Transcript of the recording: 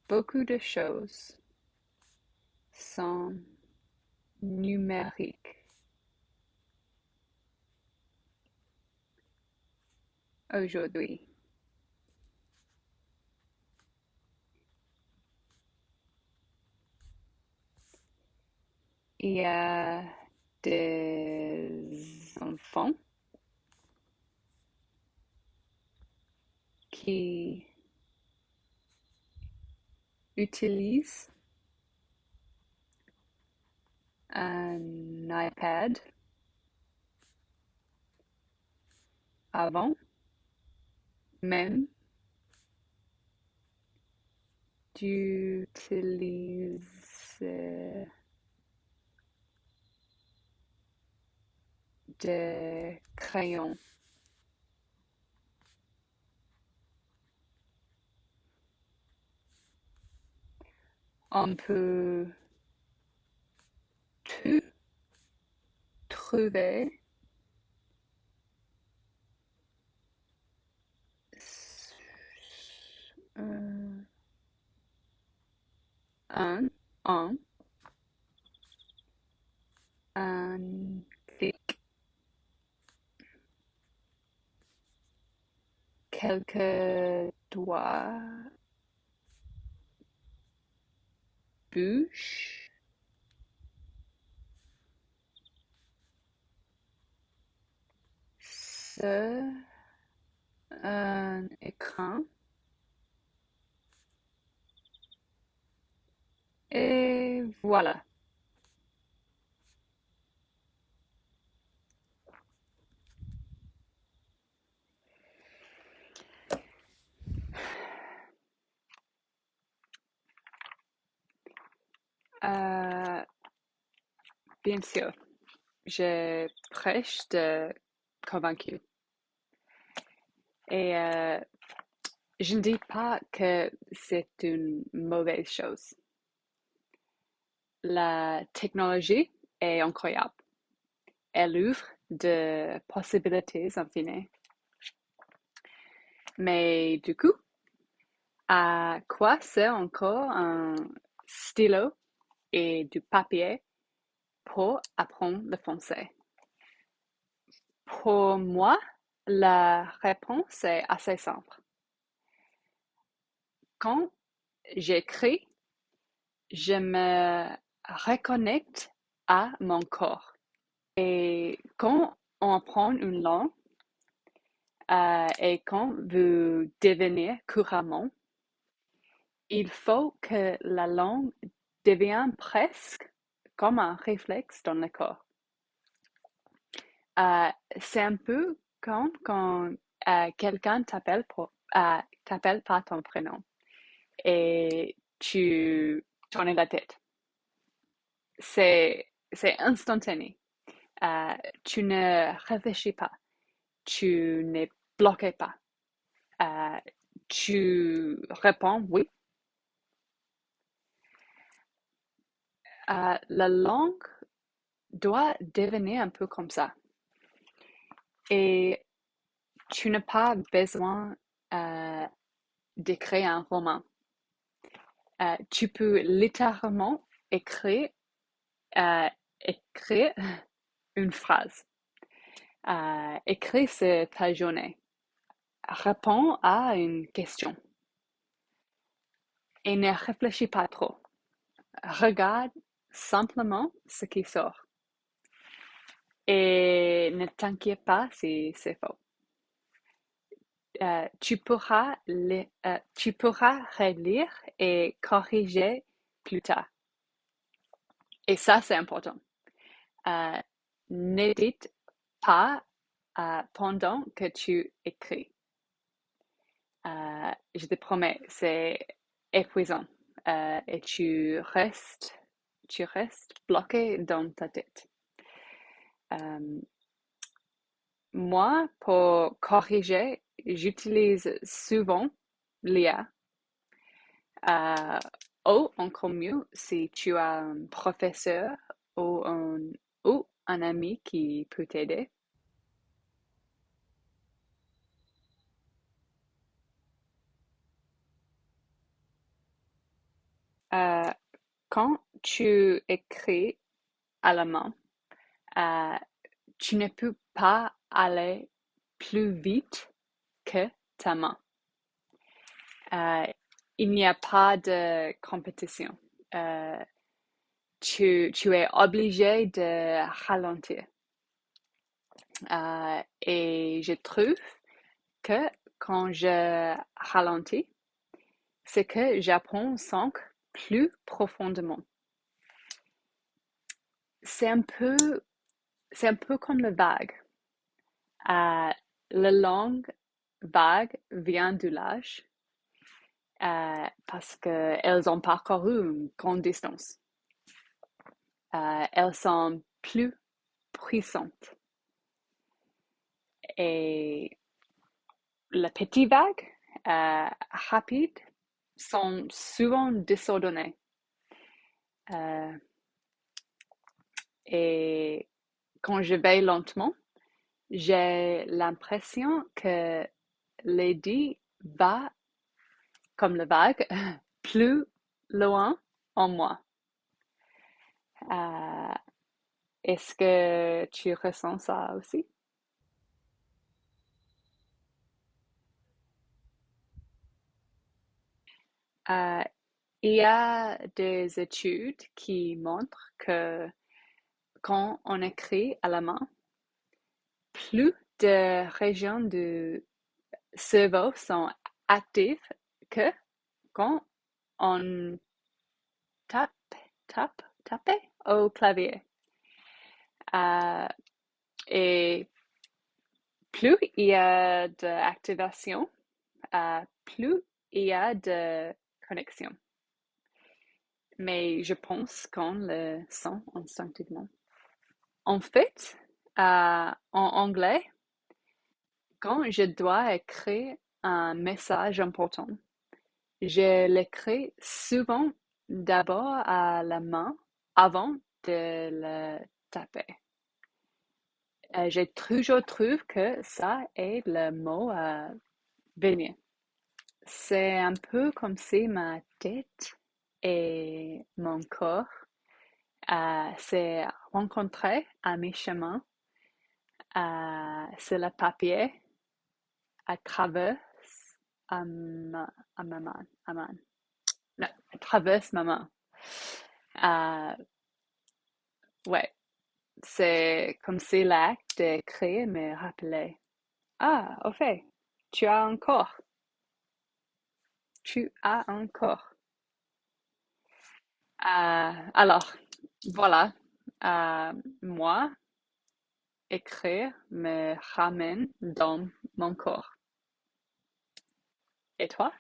Beaucoup de choses sont numériques aujourd'hui. Il y a des enfants qui utilisent un iPad avant même d'utiliser des crayons. On peut tout trouver euh, en un clic. Quelques doigts bouge sur un écran et voilà. Euh, bien sûr, j'ai presque convaincu. Et je ne dis pas que c'est une mauvaise chose. La technologie est incroyable. Elle ouvre de possibilités infinies. Mais du coup, à quoi sert encore un stylo et du papier pour apprendre le français? Pour moi, la réponse est assez simple. Quand j'écris, je me reconnecte à mon corps. Et quand on apprend une langue et quand vous devenez couramment, il faut que la langue devienne presque comme un réflexe dans le corps. Euh, c'est un peu comme quand quelqu'un t'appelle par ton prénom et tu tournes la tête. C'est instantané. Euh, tu ne réfléchis pas. Tu n'es bloqué pas. Euh, tu réponds oui. La langue doit devenir un peu comme ça. Et tu n'as pas besoin d'écrire un roman. Tu peux littéralement euh, écrire une phrase. Écrire ta journée. Réponds à une question. Et ne réfléchis pas trop. Regarde simplement ce qui sort. Et ne t'inquiète pas si c'est faux. Tu pourras relire et corriger plus tard. Et ça, c'est important. Euh, N'édite pas pendant que tu écris. Je te promets, c'est épuisant. Et tu restes bloqué dans ta tête. Euh, Moi, pour corriger, j'utilise souvent l'IA. Euh, ou encore mieux, si tu as un professeur ou un ami qui peut t'aider. Euh, Quand tu écris à la main, euh, tu ne peux pas aller plus vite que ta main. Euh, il n'y a pas de compétition. Euh, tu es obligé de ralentir. Et je trouve que quand je ralentis, c'est que j'apprends sans plus profondément. C'est un peu, c'est un peu comme le vague. Euh, la langue vague vient du l'âge parce qu'elles ont parcouru une grande distance. Elles sont plus puissantes. Et les petits vagues rapides sont souvent désordonnées. Euh, et quand je vais lentement, j'ai l'impression que Lady va, comme le vague, plus loin en moi. Euh, Est-ce que tu ressens ça aussi? Euh, il y a des études qui montrent que quand on écrit à la main, plus de régions du cerveau sont actives que quand on tape, tape au clavier. Euh, et plus il y a d'activation, plus il y a de connexion. Mais je pense qu'on le sent instinctivement. En fait, en anglais, quand je dois écrire un message important, je l'écris souvent d'abord à la main avant de le taper. J'ai toujours trouvé que ça est le mot à venir. C'est un peu comme si ma tête et mon corps s'est rencontrés à mi-chemin sur le papier à travers ma main. Non, à travers ma main. Euh, ouais, c'est comme si l'acte d'écrire me rappelait. Ah, au fait, tu as un corps. Tu as un corps. Alors, voilà. Moi, écrire me ramène dans mon corps. Et toi?